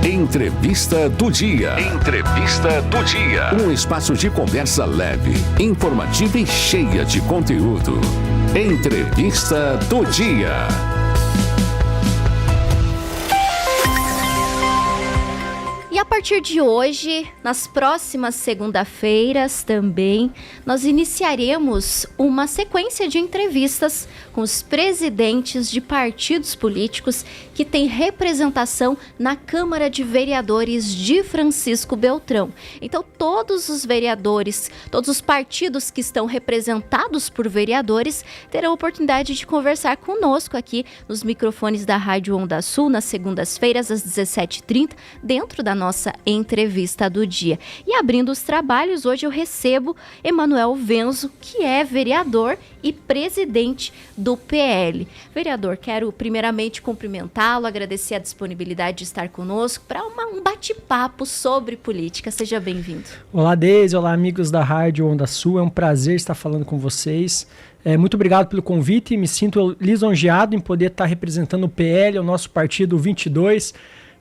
Entrevista do Dia. Entrevista do Dia. Um espaço de conversa leve, informativa e cheia de conteúdo. Entrevista do Dia. E a partir de hoje, nas próximas segunda-feiras também, nós iniciaremos uma sequência de entrevistas com os presidentes de partidos políticos que têm representação na Câmara de Vereadores de Francisco Beltrão. Então, todos os vereadores, todos os partidos que estão representados por vereadores terão a oportunidade de conversar conosco aqui nos microfones da Rádio Onda Sul, nas segundas-feiras, às 17h30, dentro da nossa entrevista do dia. E abrindo os trabalhos, hoje eu recebo Emanuel Venzo, que é vereador e presidente do PL. Vereador, quero primeiramente cumprimentá-lo, agradecer a disponibilidade de estar conosco para um bate-papo sobre política. Seja bem-vindo. Olá, Deise. Olá, amigos da Rádio Onda Sul. É um prazer estar falando com vocês. Muito obrigado pelo convite. Me sinto lisonjeado em poder estar representando o PL, o nosso partido 22,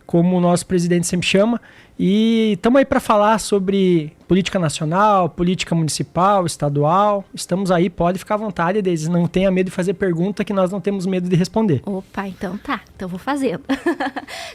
como o nosso presidente sempre chama. E estamos aí para falar sobre política nacional, política municipal, estadual. Estamos aí, pode ficar à vontade, Deise. Não tenha medo de fazer pergunta, que nós não temos medo de responder. Opa, então tá. Então vou fazendo.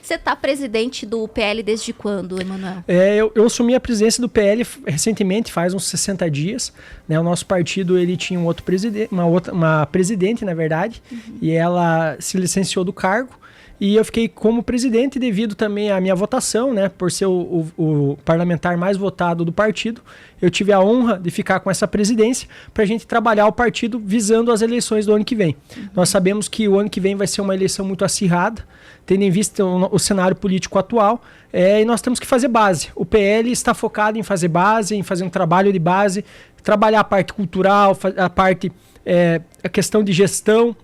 Você está presidente do PL desde quando, Emanuel? Eu assumi a presidência do PL recentemente, faz uns 60 dias. Né? O nosso partido ele tinha um outro presidente, uma presidente, na verdade, e ela se licenciou do cargo. E eu fiquei como presidente devido também à minha votação, né? Por ser o parlamentar mais votado do partido. Eu tive a honra de ficar com essa presidência para a gente trabalhar o partido visando as eleições do ano que vem. Nós sabemos que o ano que vem vai ser uma eleição muito acirrada, tendo em vista o cenário político atual, e nós temos que fazer base. O PL está focado em fazer base, em fazer um trabalho de base, trabalhar a parte cultural, a questão de gestão.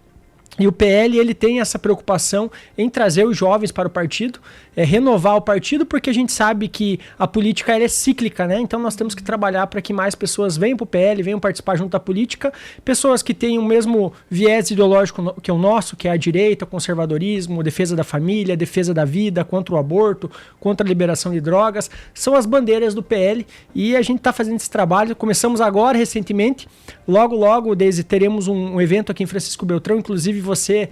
E o PL ele tem essa preocupação em trazer os jovens para o partido, renovar o partido, porque a gente sabe que a política ela é cíclica, né? Então nós temos que trabalhar para que mais pessoas venham para o PL, venham participar junto da política, pessoas que têm o mesmo viés ideológico que o nosso, que é a direita, o conservadorismo, defesa da família, defesa da vida, contra o aborto, contra a liberação de drogas, são as bandeiras do PL e a gente está fazendo esse trabalho. Começamos agora, recentemente, logo, Deise, teremos um evento aqui em Francisco Beltrão, inclusive você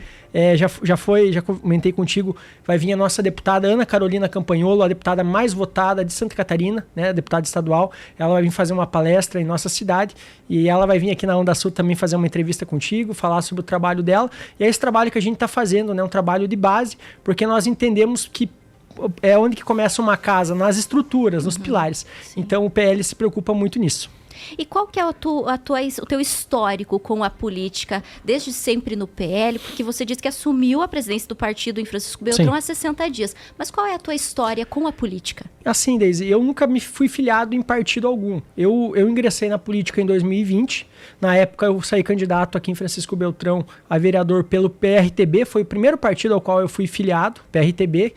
já comentei contigo, vai vir a nossa deputada Ana Carolina Campagnolo, a deputada mais votada de Santa Catarina, né, a deputada estadual. Ela vai vir fazer uma palestra em nossa cidade e ela vai vir aqui na Onda Sul também fazer uma entrevista contigo, falar sobre o trabalho dela. E é esse trabalho que a gente está fazendo, né, um trabalho de base, porque nós entendemos que é onde que começa uma casa, nas estruturas, nos pilares. Sim. Então o PL se preocupa muito nisso. E qual que é o teu histórico com a política, desde sempre no PL? Porque você disse que assumiu a presidência do partido em Francisco Beltrão há 60 dias. Mas qual é a tua história com a política? Assim, Deise, eu nunca me fui filiado em partido algum. Eu ingressei na política em 2020. Na época eu saí candidato aqui em Francisco Beltrão a vereador pelo PRTB. Foi o primeiro partido ao qual eu fui filiado, PRTB.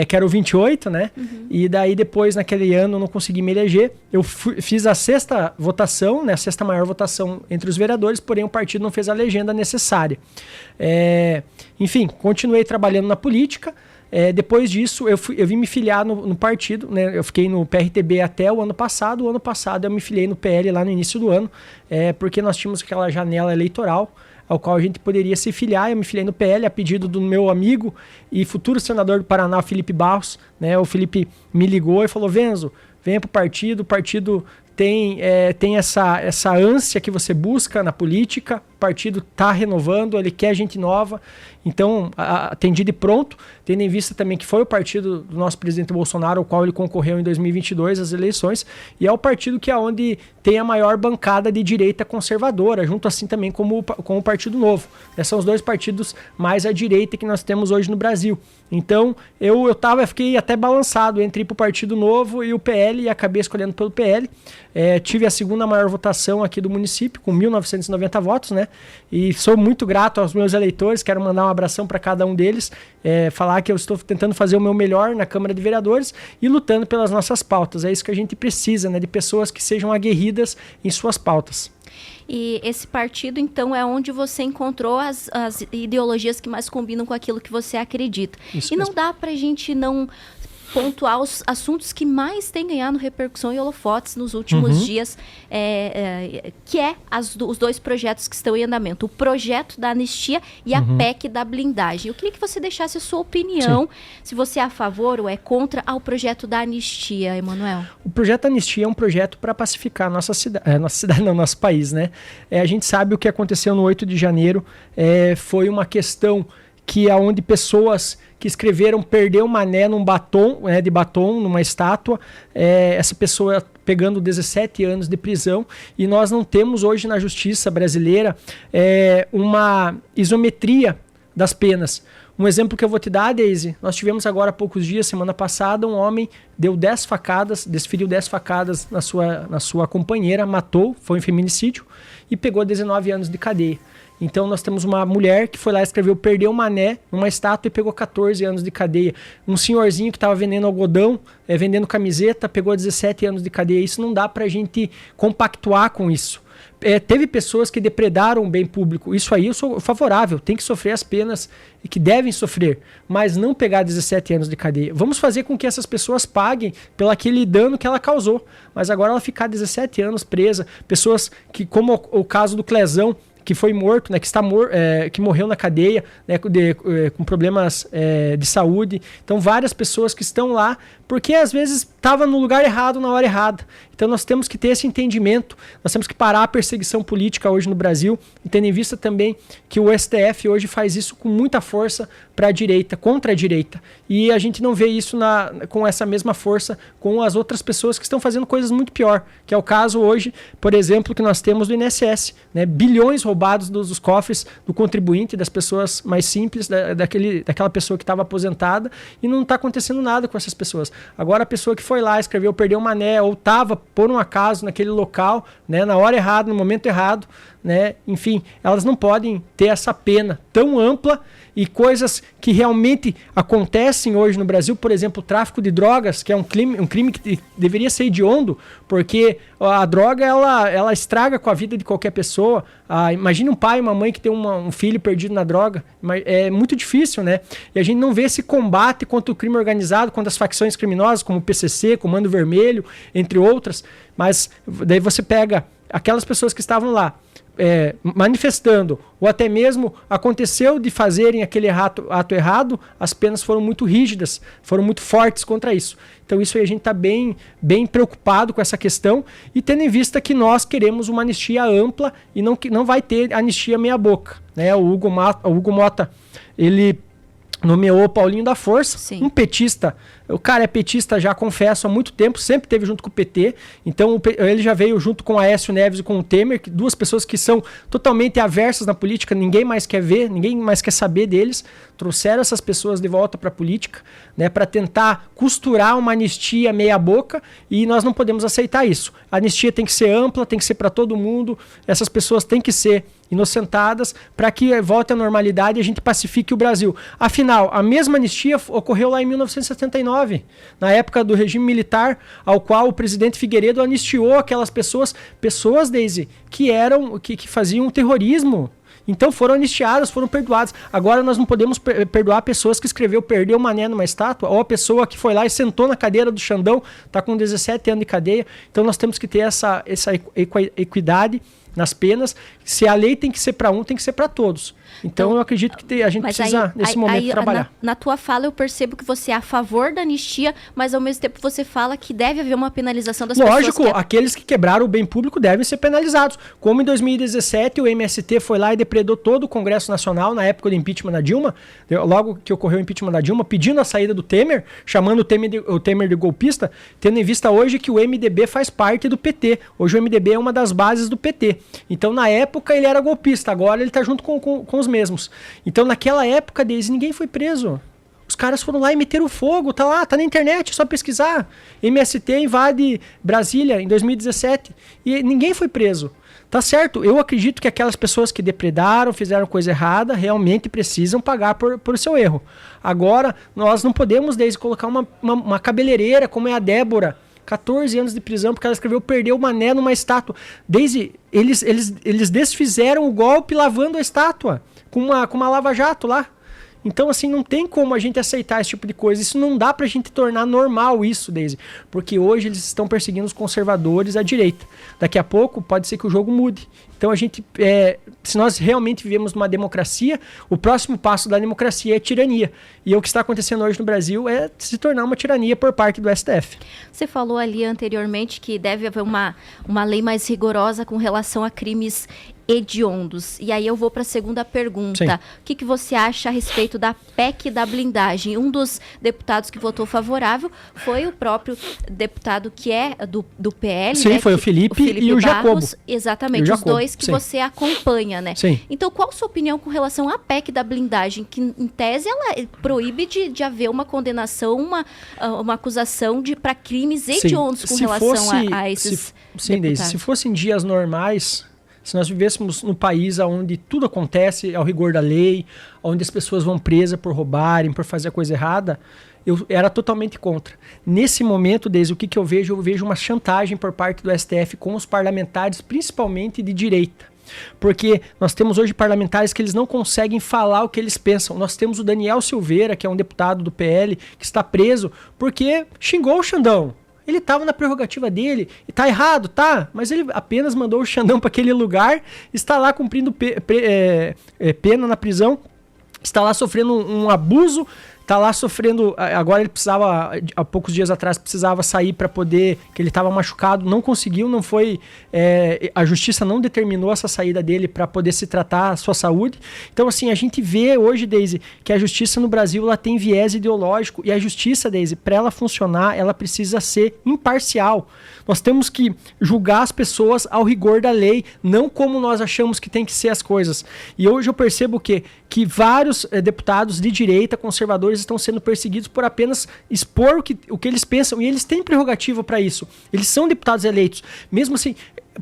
Que era o 28, né? E daí depois, naquele ano, eu não consegui me eleger. Eu fiz a sexta votação, né? A sexta maior votação entre os vereadores, porém o partido não fez a legenda necessária. Enfim, continuei trabalhando na política. Depois disso, eu vim me filiar no partido, né? Eu fiquei no PRTB até o ano passado. O ano passado eu me filiei no PL lá no início do ano, porque nós tínhamos aquela janela eleitoral ao qual a gente poderia se filiar. Eu me filiei no PL a pedido do meu amigo e futuro senador do Paraná, Felipe Barros, né? O Felipe me ligou e falou: Venzo, venha para o partido tem essa ânsia que você busca na política, o partido está renovando, ele quer gente nova. Então, atendido e pronto, tendo em vista também que foi o partido do nosso presidente Bolsonaro, ao qual ele concorreu em 2022 às eleições, e é o partido que é onde tem a maior bancada de direita conservadora, junto assim também com o Partido Novo. Esses são os dois partidos mais à direita que nós temos hoje no Brasil. Então, eu fiquei até balançado entre ir para o Partido Novo e o PL, e acabei escolhendo pelo PL. Tive a segunda maior votação aqui do município, com 1.990 votos, né? E sou muito grato aos meus eleitores, quero mandar um abração para cada um deles, falar que eu estou tentando fazer o meu melhor na Câmara de Vereadores e lutando pelas nossas pautas. É isso que a gente precisa, né? De pessoas que sejam aguerridas em suas pautas. E esse partido, então, é onde você encontrou as ideologias que mais combinam com aquilo que você acredita. Isso e mesmo. Não dá pra gente não pontuar os assuntos que mais têm ganhado repercussão e holofotes nos últimos dias, que é os 2 projetos que estão em andamento, o projeto da anistia e a PEC da blindagem. Eu queria que você deixasse a sua opinião, se você é a favor ou é contra ao projeto da anistia, Emanuel. O projeto da anistia é um projeto para pacificar nossa cidade, não, nosso país, né? A gente sabe o que aconteceu no 8 de janeiro, foi uma questão que aonde pessoas que escreveram perdeu o mané num batom, de batom, numa estátua, essa pessoa pegando 17 anos de prisão, e nós não temos hoje na justiça brasileira uma isometria das penas. Um exemplo que eu vou te dar, Deise, nós tivemos agora há poucos dias, semana passada, um homem deu 10 facadas, desferiu 10 facadas na sua companheira, matou, foi um feminicídio, e pegou 19 anos de cadeia. Então nós temos uma mulher que foi lá e escreveu perdeu o mané numa estátua e pegou 14 anos de cadeia. Um senhorzinho que estava vendendo algodão, vendendo camiseta, pegou 17 anos de cadeia. Isso não dá pra gente compactuar com isso. Teve pessoas que depredaram o bem público. Isso aí eu sou favorável. Tem que sofrer as penas que devem sofrer, mas não pegar 17 anos de cadeia. Vamos fazer com que essas pessoas paguem pelo aquele dano que ela causou. Mas agora ela ficar 17 anos presa. Pessoas que, como o caso do Clezão, que foi morto, né, que morreu na cadeia, né, com problemas de saúde. Então, várias pessoas que estão lá, porque às vezes estava no lugar errado, na hora errada. Então, nós temos que ter esse entendimento, nós temos que parar a perseguição política hoje no Brasil, e tendo em vista também que o STF hoje faz isso com muita força para a direita, contra a direita. E a gente não vê isso com essa mesma força com as outras pessoas que estão fazendo coisas muito pior, que é o caso hoje, por exemplo, que nós temos do INSS, né, bilhões roubados dos cofres do contribuinte, das pessoas mais simples, daquela pessoa que estava aposentada, e não está acontecendo nada com essas pessoas. Agora a pessoa que foi lá, escreveu, perdeu o mané, ou estava, por um acaso, naquele local, né, na hora errada, no momento errado, né, enfim, elas não podem ter essa pena tão ampla, e coisas que realmente acontecem hoje no Brasil, por exemplo, o tráfico de drogas, que é um crime que deveria ser hediondo, porque a droga ela estraga com a vida de qualquer pessoa. Imagine um pai e uma mãe que tem um filho perdido na droga, é muito difícil, né? E a gente não vê esse combate contra o crime organizado, contra as facções criminosas, como o PCC, Comando Vermelho, entre outras, mas daí você pega aquelas pessoas que estavam lá, manifestando, ou até mesmo aconteceu de fazerem aquele ato errado, as penas foram muito rígidas, foram muito fortes contra isso. Então isso aí a gente está bem preocupado com essa questão, e tendo em vista que nós queremos uma anistia ampla e não vai ter anistia meia boca, né? O Hugo Mota, ele nomeou o Paulinho da Força, sim, um petista. O cara é petista, já confesso, há muito tempo, sempre esteve junto com o PT. Então ele já veio junto com Aécio Neves e com o Temer, duas pessoas que são totalmente aversas na política, ninguém mais quer ver, ninguém mais quer saber deles. Trouxeram essas pessoas de volta para a política, né, para tentar costurar uma anistia meia boca, e nós não podemos aceitar isso. A anistia tem que ser ampla, tem que ser para todo mundo, essas pessoas têm que ser inocentadas para que volte à normalidade e a gente pacifique o Brasil. Afinal, a mesma anistia ocorreu lá em 1979, na época do regime militar, ao qual o presidente Figueiredo anistiou aquelas pessoas, Deise, que faziam terrorismo. Então foram anistiadas, foram perdoadas. Agora nós não podemos perdoar pessoas que perdeu o mané numa estátua, ou a pessoa que foi lá e sentou na cadeira do Xandão, está com 17 anos de cadeia. Então nós temos que ter essa equidade nas penas. Se a lei tem que ser para um, tem que ser para todos. Então eu acredito que a gente precisa, nesse momento, trabalhar. Na tua fala eu percebo que você é a favor da anistia, mas ao mesmo tempo você fala que deve haver uma penalização das pessoas. Lógico, aqueles que quebraram o bem público devem ser penalizados. Como em 2017 o MST foi lá e depredou todo o Congresso Nacional na época do impeachment da Dilma, logo que ocorreu o impeachment da Dilma, pedindo a saída do Temer, chamando o Temer de golpista, tendo em vista hoje que o MDB faz parte do PT. Hoje o MDB é uma das bases do PT. Então na época ele era golpista, agora ele está junto com os mesmos. Então naquela época deles ninguém foi preso. Os caras foram lá e meteram fogo, tá lá, tá na internet, é só pesquisar. MST invade Brasília em 2017 e ninguém foi preso. Tá certo, eu acredito que aquelas pessoas que depredaram, fizeram coisa errada, realmente precisam pagar por seu erro. Agora, nós não podemos desde colocar uma cabeleireira como é a Débora, 14 anos de prisão, porque ela escreveu perdeu o mané numa estátua. Desde eles desfizeram o golpe lavando a estátua com uma lava-jato lá. Então, assim, não tem como a gente aceitar esse tipo de coisa. Isso não dá pra gente tornar normal isso, Deise. Porque hoje eles estão perseguindo os conservadores à direita. Daqui a pouco pode ser que o jogo mude. Então, se nós realmente vivemos numa democracia, o próximo passo da democracia é tirania. E o que está acontecendo hoje no Brasil é se tornar uma tirania por parte do STF. Você falou ali anteriormente que deve haver uma lei mais rigorosa com relação a crimes hediondos. E aí eu vou para a segunda pergunta. Sim. O que você acha a respeito da PEC da blindagem? Um dos deputados que votou favorável foi o próprio deputado que é do PL. Sim, né? Foi o Felipe e o Jacobo. Exatamente, os dois que você acompanha, né? Sim. Então, qual a sua opinião com relação à PEC da blindagem? Que, em tese, ela proíbe de haver uma condenação, uma acusação para crimes hediondos com relação a esses deputados. Se fossem dias normais, se nós vivêssemos num país onde tudo acontece ao rigor da lei, onde as pessoas vão presas por roubarem, por fazer a coisa errada, eu era totalmente contra. Nesse momento, desde o que eu vejo? Eu vejo uma chantagem por parte do STF com os parlamentares, principalmente de direita. Porque nós temos hoje parlamentares que eles não conseguem falar o que eles pensam. Nós temos o Daniel Silveira, que é um deputado do PL, que está preso porque xingou o Xandão. Ele estava na prerrogativa dele, e tá errado, tá? Mas ele apenas mandou o Xandão para aquele lugar, está lá cumprindo pena na prisão, está lá sofrendo um abuso, está lá sofrendo. Agora ele precisava, há poucos dias atrás, precisava sair para poder, que ele estava machucado, não conseguiu, não foi. A justiça não determinou essa saída dele para poder se tratar a sua saúde. Então, assim, a gente vê hoje, Deise, que a justiça no Brasil ela tem viés ideológico, e a justiça, Deise, para ela funcionar, ela precisa ser imparcial. Nós temos que julgar as pessoas ao rigor da lei, não como nós achamos que tem que ser as coisas. E hoje eu percebo que vários deputados de direita, conservadores, estão sendo perseguidos por apenas expor o que eles pensam, e eles têm prerrogativa para isso. Eles são deputados eleitos. Mesmo assim,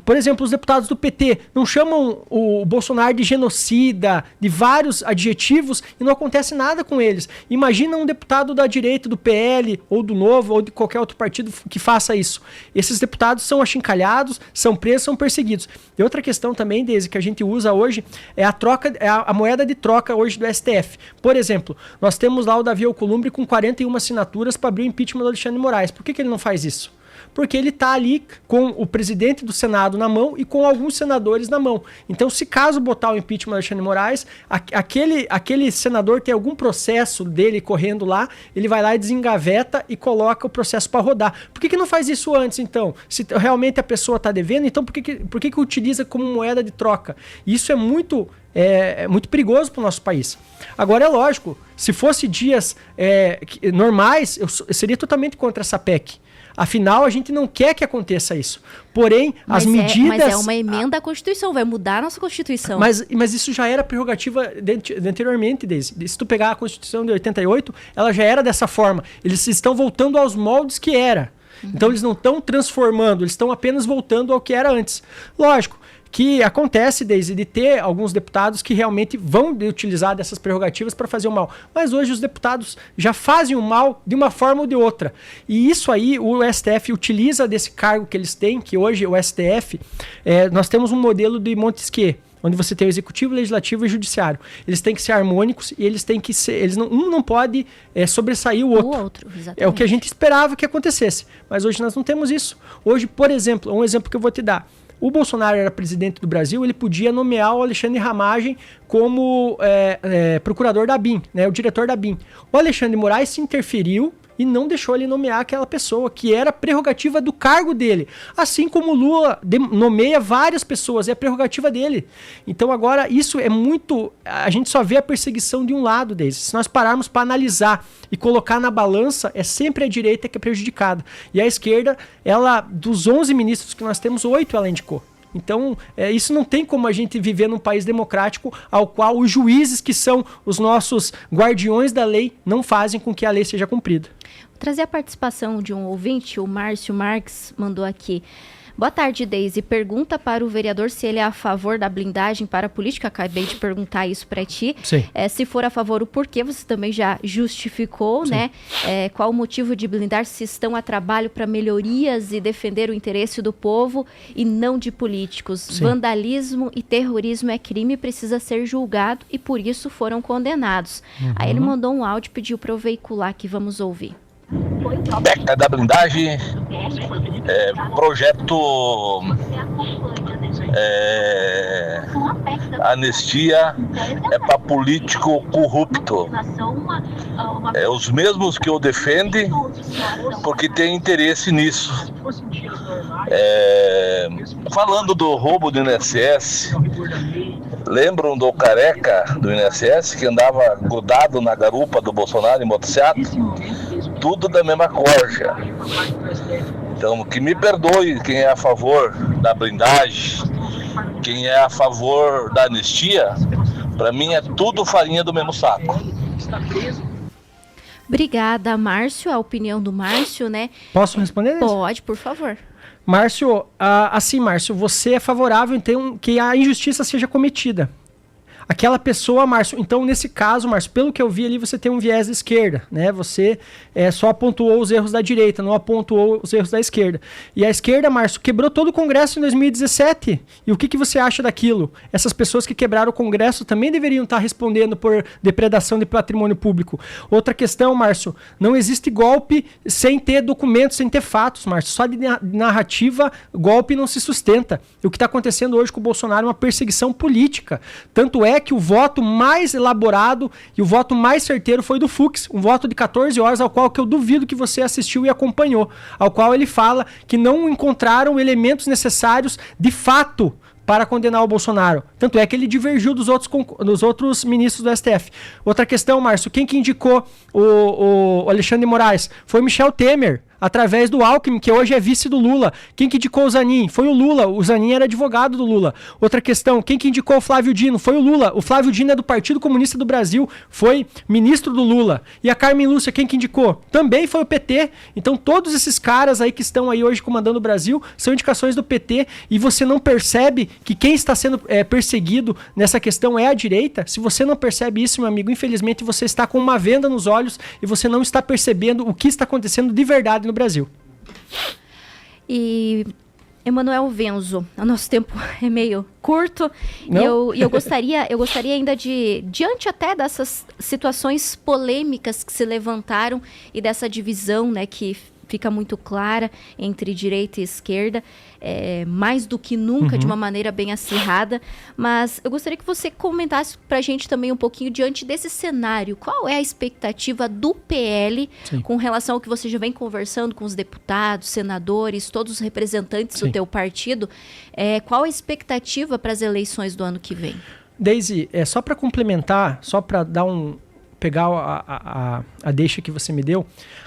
por exemplo, os deputados do PT não chamam o Bolsonaro de genocida, de vários adjetivos, e não acontece nada com eles. Imagina um deputado da direita, do PL, ou do Novo, ou de qualquer outro partido que faça isso. Esses deputados são achincalhados, são presos, são perseguidos. E outra questão também, Deise, que a gente usa hoje, é a moeda de troca hoje do STF. Por exemplo, nós temos lá o Davi Alcolumbre com 41 assinaturas para abrir o impeachment do Alexandre de Moraes. Por que ele não faz isso? Porque ele está ali com o presidente do Senado na mão e com alguns senadores na mão. Então, se caso botar o impeachment do Alexandre de Moraes, aquele senador tem algum processo dele correndo lá, ele vai lá e desengaveta e coloca o processo para rodar. Por que não faz isso antes, então? Se realmente a pessoa está devendo, então por que utiliza como moeda de troca? Isso é muito perigoso para o nosso país. Agora, é lógico, se fosse dias normais, eu seria totalmente contra essa PEC. Afinal, a gente não quer que aconteça isso. Porém, as medidas... Mas é uma emenda à Constituição, vai mudar a nossa Constituição. Mas isso já era prerrogativa anteriormente, Deise. Se tu pegar a Constituição de 88, ela já era dessa forma. Eles estão voltando aos moldes que era. Então, eles não estão transformando, eles estão apenas voltando ao que era antes. Lógico que acontece, Deise, de ter alguns deputados que realmente vão utilizar dessas prerrogativas para fazer o mal. Mas hoje os deputados já fazem o mal de uma forma ou de outra. E isso aí o STF utiliza desse cargo que eles têm, que hoje o STF, nós temos um modelo de Montesquieu, onde você tem o executivo, legislativo e judiciário. Eles têm que ser harmônicos e eles têm que ser... Um não pode sobressair o outro. É o que a gente esperava que acontecesse. Mas hoje nós não temos isso. Hoje, por exemplo, um exemplo que eu vou te dar. O Bolsonaro era presidente do Brasil, ele podia nomear o Alexandre Ramagem como procurador da BIM, né, o diretor da BIM. O Alexandre de Moraes se interferiu e não deixou ele nomear aquela pessoa, que era prerrogativa do cargo dele. Assim como o Lula nomeia várias pessoas, é a prerrogativa dele. Então agora isso é muito... A gente só vê a perseguição de um lado deles. Se nós pararmos para analisar e colocar na balança, é sempre a direita que é prejudicada. E a esquerda, ela, dos 11 ministros que nós temos, 8 ela indicou. Então, isso não tem como a gente viver num país democrático ao qual os juízes, que são os nossos guardiões da lei, não fazem com que a lei seja cumprida. Vou trazer a participação de um ouvinte, o Márcio Marques mandou aqui. Boa tarde, Deise. Pergunta para o vereador se ele é a favor da blindagem para a política. Acabei de perguntar isso para ti. Sim. Se for a favor, o porquê, você também já justificou, Sim. né? Qual o motivo de blindar, se estão a trabalho para melhorias e defender o interesse do povo e não de políticos. Sim. Vandalismo e terrorismo é crime e precisa ser julgado e por isso foram condenados. Aí ele mandou um áudio e pediu para eu veicular aqui, vamos ouvir. PEC da blindagem, projeto anistia para político corrupto. Os mesmos que o defendem porque tem interesse nisso. Falando do roubo do INSS, lembram do careca do INSS que andava grudado na garupa do Bolsonaro em motocicleta? Tudo da mesma corja. Então, que me perdoe quem é a favor da blindagem, quem é a favor da anistia, para mim é tudo farinha do mesmo saco. Obrigada, Márcio. A opinião do Márcio, né? Posso responder? Pode, por favor. Márcio, Márcio, você é favorável então que a injustiça seja cometida. Aquela pessoa, Márcio, então nesse caso, Márcio, pelo que eu vi ali, você tem um viés da esquerda, né? Você só pontuou os erros da direita, não apontou os erros da esquerda. E a esquerda, Márcio, quebrou todo o Congresso em 2017. E o que você acha daquilo? Essas pessoas que quebraram o Congresso também deveriam estar respondendo por depredação de patrimônio público. Outra questão, Márcio, não existe golpe sem ter documentos, sem ter fatos, Márcio. Só de narrativa, golpe não se sustenta. E o que está acontecendo hoje com o Bolsonaro é uma perseguição política. Tanto é que o voto mais elaborado e o voto mais certeiro foi do Fux, um voto de 14 horas, ao qual que eu duvido que você assistiu e acompanhou, ao qual ele fala que não encontraram elementos necessários de fato para condenar o Bolsonaro. Tanto é que ele divergiu dos outros ministros do STF. Outra questão, Márcio, quem que indicou o Alexandre de Moraes? Foi Michel Temer, através do Alckmin, que hoje é vice do Lula. Quem que indicou o Zanin? Foi o Lula. O Zanin era advogado do Lula. Outra questão, quem que indicou o Flávio Dino? Foi o Lula. O Flávio Dino é do Partido Comunista do Brasil, foi ministro do Lula. E a Carmen Lúcia, quem que indicou? Também foi o PT. Então todos esses caras aí que estão aí hoje comandando o Brasil são indicações do PT e você não percebe que quem está sendo perseguido nessa questão é a direita? Se você não percebe isso, meu amigo, infelizmente você está com uma venda nos olhos e você não está percebendo o que está acontecendo de verdade no Brasil. E Emanuel Venzo, o nosso tempo é meio curto e eu gostaria ainda de, diante até dessas situações polêmicas que se levantaram e dessa divisão, né, que fica muito clara entre direita e esquerda, mais do que nunca, de uma maneira bem acirrada. Mas eu gostaria que você comentasse pra gente também um pouquinho diante desse cenário. Qual é a expectativa do PL com relação ao que você já vem conversando com os deputados, senadores, todos os representantes do teu partido? Qual a expectativa para as eleições do ano que vem? Deise, só para complementar, só para dar pegar a deixa que você me deu,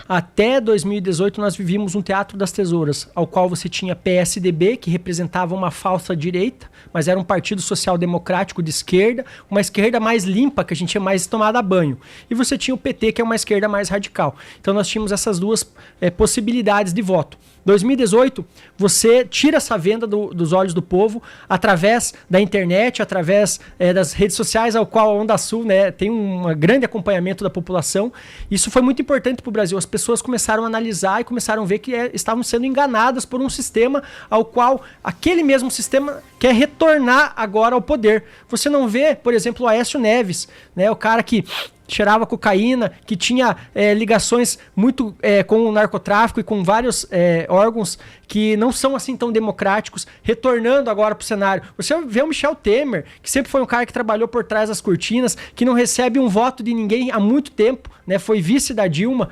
até 2018 nós vivíamos um teatro das tesouras, ao qual você tinha PSDB, que representava uma falsa direita, mas era um partido social-democrático de esquerda, uma esquerda mais limpa, que a gente tinha mais tomado a banho. E você tinha o PT, que é uma esquerda mais radical. Então nós tínhamos essas duas possibilidades de voto. 2018, você tira essa venda dos olhos do povo através da internet, através das redes sociais, ao qual a Onda Sul, né, tem um grande acompanhamento da população. Isso foi muito importante para o Brasil. As pessoas começaram a analisar e começaram a ver que estavam sendo enganadas por um sistema ao qual aquele mesmo sistema quer retornar agora ao poder. Você não vê, por exemplo, o Aécio Neves, né, o cara que cheirava cocaína, que tinha ligações muito com o narcotráfico e com vários órgãos que não são assim tão democráticos, retornando agora para o cenário. Você vê o Michel Temer, que sempre foi um cara que trabalhou por trás das cortinas, que não recebe um voto de ninguém há muito tempo, né? Foi vice da Dilma,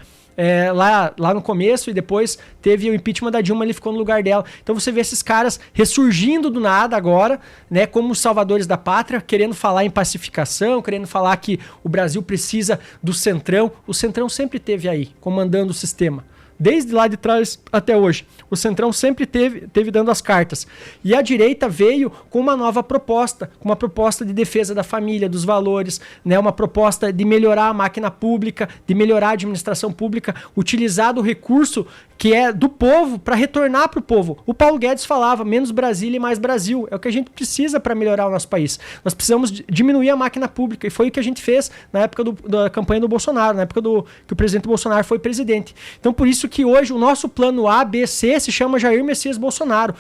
lá no começo, e depois teve o impeachment da Dilma, ele ficou no lugar dela. Então você vê esses caras ressurgindo do nada agora, né, como os salvadores da pátria, querendo falar em pacificação, querendo falar que o Brasil precisa do Centrão. O Centrão sempre esteve aí, comandando o sistema. Desde lá de trás até hoje. O Centrão sempre teve dando as cartas. E a direita veio com uma nova proposta, com uma proposta de defesa da família, dos valores, né? Uma proposta de melhorar a máquina pública, de melhorar a administração pública, utilizar do recurso que é do povo, para retornar para o povo. O Paulo Guedes falava, menos Brasília e mais Brasil. É o que a gente precisa para melhorar o nosso país. Nós precisamos diminuir a máquina pública, e foi o que a gente fez na época da campanha do Bolsonaro, na época que o presidente Bolsonaro foi presidente. Então, por isso que hoje o nosso plano A, B, C se chama Jair Messias Bolsonaro.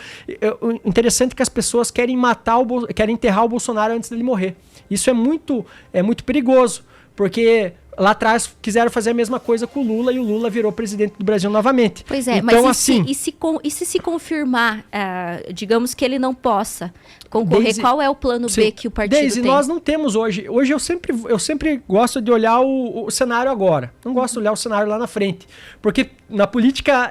Interessante que as pessoas querem querem enterrar o Bolsonaro antes dele morrer. Isso é muito perigoso, porque lá atrás quiseram fazer a mesma coisa com o Lula e o Lula virou presidente do Brasil novamente. Pois é, então, mas e se confirmar, digamos que ele não possa concorrer, qual é o plano B que o partido tem? Nós não temos hoje. Hoje eu sempre gosto de olhar o cenário agora. Não gosto de olhar o cenário lá na frente. Porque na política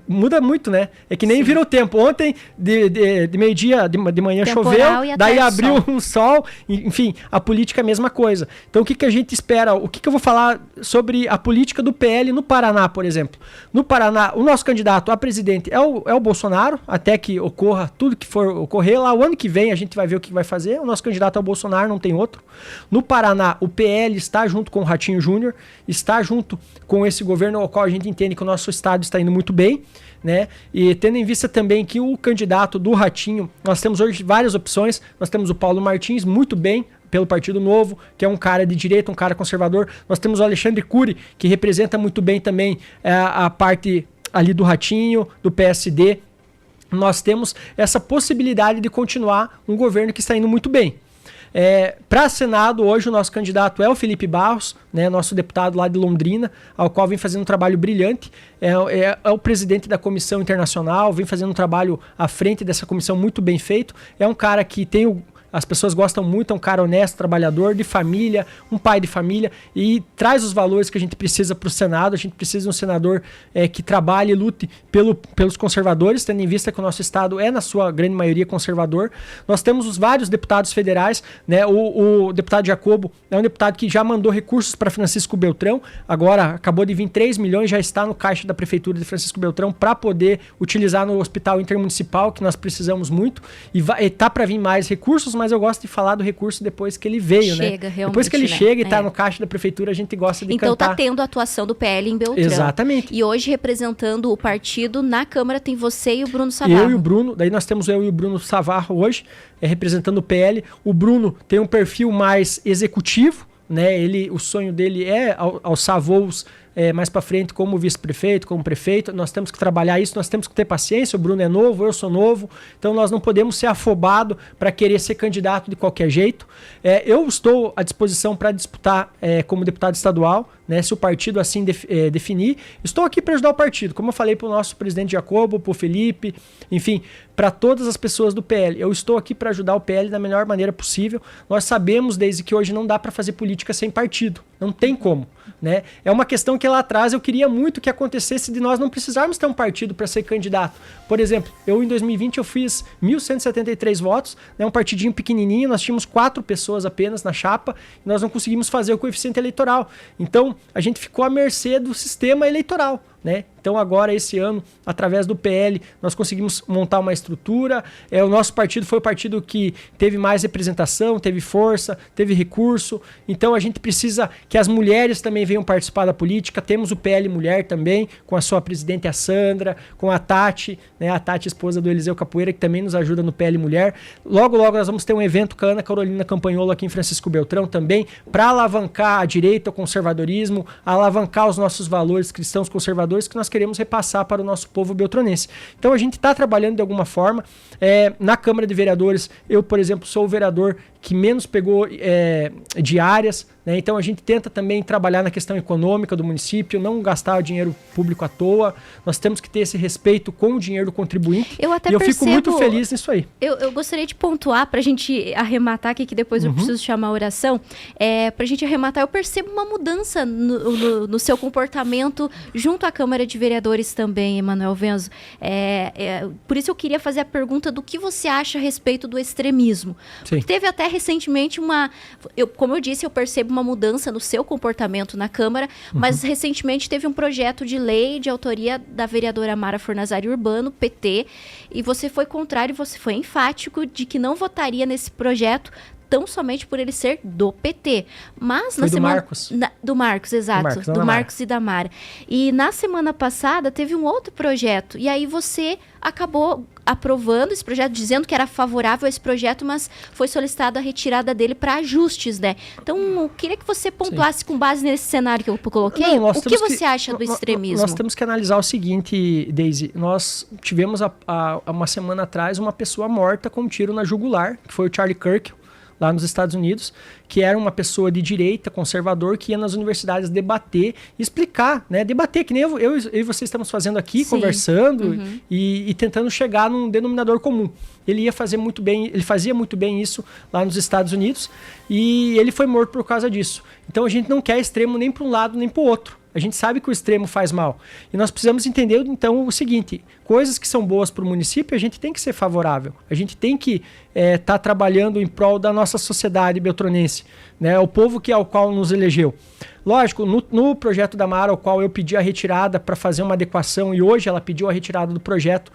muda muito, né? É que nem virou tempo. Ontem, de meio-dia, de manhã temporal, choveu, daí abriu um sol. Enfim, a política é a mesma coisa. Então o que a gente espera? O que eu vou falar sobre a política do PL no Paraná, por exemplo? No Paraná, o nosso candidato a presidente é o Bolsonaro, até que ocorra tudo que for ocorrer lá. O ano que vem a gente vai ver o que vai fazer. O nosso candidato é o Bolsonaro, não tem outro. No Paraná, o PL está junto com o Ratinho Júnior, está junto com esse governo ao qual a gente entende que o nosso estado está indo muito bem, né? E tendo em vista também que o candidato do Ratinho, nós temos hoje várias opções. Nós temos o Paulo Martins, muito bem, pelo Partido Novo, que é um cara de direita, um cara conservador. Nós temos o Alexandre Cury, que representa muito bem também a parte ali do Ratinho, do PSD. Nós temos essa possibilidade de continuar um governo que está indo muito bem. Para Senado, hoje o nosso candidato é o Felipe Barros, né, nosso deputado lá de Londrina, ao qual vem fazendo um trabalho brilhante. É o presidente da Comissão Internacional, vem fazendo um trabalho à frente dessa comissão muito bem feito. É um cara que tem as pessoas gostam muito, é um cara honesto, trabalhador, de família, um pai de família, e traz os valores que a gente precisa para o Senado. A gente precisa de um senador que trabalhe e lute pelos conservadores, tendo em vista que o nosso estado é, na sua grande maioria, conservador. Nós temos os vários deputados federais, né? O deputado Jacobo é um deputado que já mandou recursos para Francisco Beltrão, agora acabou de vir 3 milhões, já está no caixa da Prefeitura de Francisco Beltrão para poder utilizar no Hospital Intermunicipal, que nós precisamos muito, e está para vir mais recursos, mas eu gosto de falar do recurso depois que ele veio, chega, né? Realmente, depois que ele chega e está no caixa da prefeitura, a gente gosta de então cantar. Então tá tendo a atuação do PL em Beltrão. Exatamente. E hoje, representando o partido, na Câmara tem você e o Bruno Savarro. Eu e o Bruno, daí nós temos eu e o Bruno Savarro hoje, representando o PL. O Bruno tem um perfil mais executivo, né? O sonho dele é alçar voos mais para frente como vice-prefeito, como prefeito. Nós temos que trabalhar isso, nós temos que ter paciência. O Bruno é novo, eu sou novo, então nós não podemos ser afobados para querer ser candidato de qualquer jeito. Eu estou à disposição para disputar como deputado estadual, né, se o partido assim definir. Estou aqui para ajudar o partido, como eu falei para o nosso presidente Jacobo, para o Felipe, enfim, para todas as pessoas do PL. Eu estou aqui para ajudar o PL da melhor maneira possível. Nós sabemos desde que hoje não dá para fazer política sem partido, não tem como, né? É uma questão que lá atrás eu queria muito que acontecesse de nós não precisarmos ter um partido para ser candidato. Por exemplo, eu em 2020 eu fiz 1.173 votos, né, um partidinho pequenininho, nós tínhamos 4 pessoas apenas na chapa e nós não conseguimos fazer o coeficiente eleitoral. Então, a gente ficou à mercê do sistema eleitoral, né? Então agora, esse ano, através do PL, nós conseguimos montar uma estrutura. O nosso partido foi o partido que teve mais representação, teve força, teve recurso. Então a gente precisa que as mulheres também venham participar da política. Temos o PL Mulher também, com a sua presidente, a Sandra, com a Tati, né? A Tati, esposa do Eliseu Capoeira, que também nos ajuda no PL Mulher. Logo, logo nós vamos ter um evento com a Ana Carolina Campanholo aqui em Francisco Beltrão também, para alavancar a direita, o conservadorismo, alavancar os nossos valores cristãos conservadores que nós queremos repassar para o nosso povo beltronense. Então a gente está trabalhando de alguma forma. Na Câmara de Vereadores, eu, por exemplo, sou o vereador que menos pegou diárias, né? Então a gente tenta também trabalhar na questão econômica do município, não gastar o dinheiro público à toa. Nós temos que ter esse respeito com o dinheiro do contribuinte. Eu fico muito feliz nisso aí. Eu gostaria de pontuar para a gente arrematar aqui, que depois eu preciso chamar a oração. Para a gente arrematar, eu percebo uma mudança no seu comportamento junto à Câmara de Vereadores também, Emanuel Venzo. Por isso eu queria fazer a pergunta do que você acha a respeito do extremismo. Porque teve até recentemente como eu disse, eu percebo uma mudança no seu comportamento na Câmara, mas recentemente teve um projeto de lei de autoria da vereadora Mara Fornazari Urbano, PT, e você foi contrário, você foi enfático de que não votaria nesse projeto, tão somente por ele ser do PT. Mas Foi do Marcos. Do Marcos, exato. Do Marcos e da Mara. E na semana passada teve um outro projeto. E aí você acabou aprovando esse projeto, dizendo que era favorável a esse projeto, mas foi solicitada a retirada dele para ajustes, né? Então, eu queria que você pontuasse com base nesse cenário que eu coloquei, o que você acha do extremismo? Nós temos que analisar o seguinte, Daisy. Nós tivemos, há uma semana atrás, uma pessoa morta com um tiro na jugular, que foi o Charlie Kirk, lá nos Estados Unidos, que era uma pessoa de direita, conservador, que ia nas universidades debater, explicar, né? Debater, que nem eu e você estamos fazendo aqui, sim, conversando e tentando chegar num denominador comum. Ele fazia muito bem isso lá nos Estados Unidos e ele foi morto por causa disso. Então a gente não quer extremo nem para um lado nem para o outro. A gente sabe que o extremo faz mal. E nós precisamos entender, então, o seguinte: coisas que são boas para o município, a gente tem que ser favorável. A gente tem que estar trabalhando em prol da nossa sociedade beltronense, né? O povo ao qual nos elegeu. Lógico, no projeto da Mara, ao qual eu pedi a retirada para fazer uma adequação, e hoje ela pediu a retirada do projeto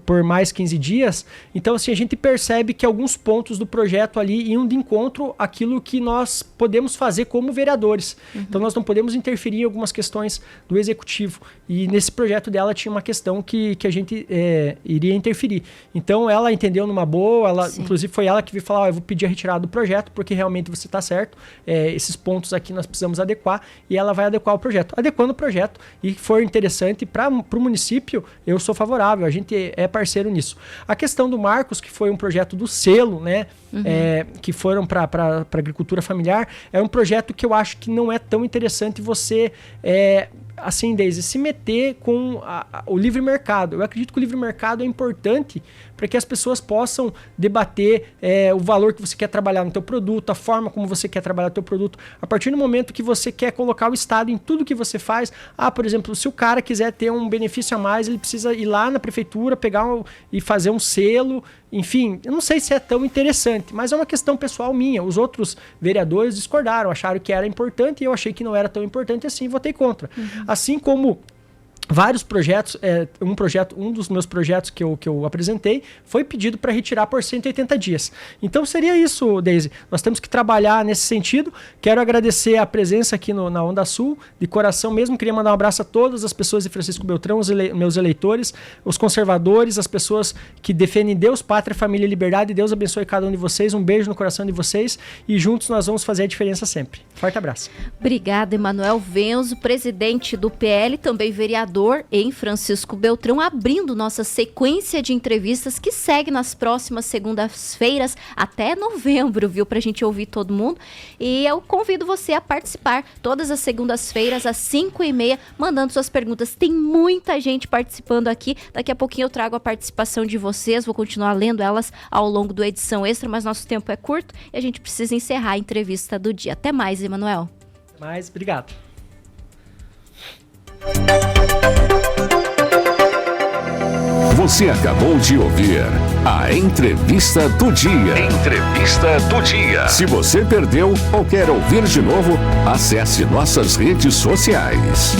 por mais 15 dias. Então, assim, a gente percebe que alguns pontos do projeto ali iam de encontro àquilo que nós podemos fazer como vereadores. Então, nós não podemos interferir em algumas questões do executivo. E nesse projeto dela tinha uma questão que a gente iria interferir. Então, ela entendeu numa boa, inclusive foi ela que veio falar: eu vou pedir a retirada do projeto, porque realmente você está certo. Esses pontos aqui nós precisamos adequar, e ela vai adequar o projeto. Adequando o projeto, e for interessante para o município, eu sou favorável, a gente é parceiro nisso. A questão do Marcos, que foi um projeto do selo, né, que foram para agricultura familiar, é um projeto que eu acho que não é tão interessante você... assim, Daisy, se meter com o livre mercado. Eu acredito que o livre mercado é importante para que as pessoas possam debater o valor que você quer trabalhar no teu produto, a forma como você quer trabalhar o teu produto. A partir do momento que você quer colocar o Estado em tudo que você faz, por exemplo, se o cara quiser ter um benefício a mais, ele precisa ir lá na prefeitura, e fazer um selo. Enfim, eu não sei se é tão interessante, mas é uma questão pessoal minha. Os outros vereadores discordaram, acharam que era importante, e eu achei que não era tão importante assim, e votei contra. Assim como vários projetos, um dos meus projetos que eu apresentei foi pedido para retirar por 180 dias. Então seria isso, Daisy. Nós temos que trabalhar nesse sentido. Quero agradecer a presença aqui na Onda Sul, de coração mesmo. Queria mandar um abraço a todas as pessoas de Francisco Beltrão, meus eleitores, os conservadores, as pessoas que defendem Deus, pátria, família e liberdade. Deus abençoe cada um de vocês. Um beijo no coração de vocês e juntos nós vamos fazer a diferença sempre. Forte abraço. Obrigada, Emanuel Venzo, presidente do PL, também vereador em Francisco Beltrão, abrindo nossa sequência de entrevistas que segue nas próximas segundas-feiras até novembro, viu? Pra gente ouvir todo mundo. E eu convido você a participar todas as segundas-feiras às 5h30, mandando suas perguntas. Tem muita gente participando aqui. Daqui a pouquinho eu trago a participação de vocês. Vou continuar lendo elas ao longo do Edição Extra, mas nosso tempo é curto e a gente precisa encerrar a entrevista do dia. Até mais, Emanuel. Até mais, obrigado. Você acabou de ouvir a Entrevista do Dia. Entrevista do Dia. Se você perdeu ou quer ouvir de novo, acesse nossas redes sociais.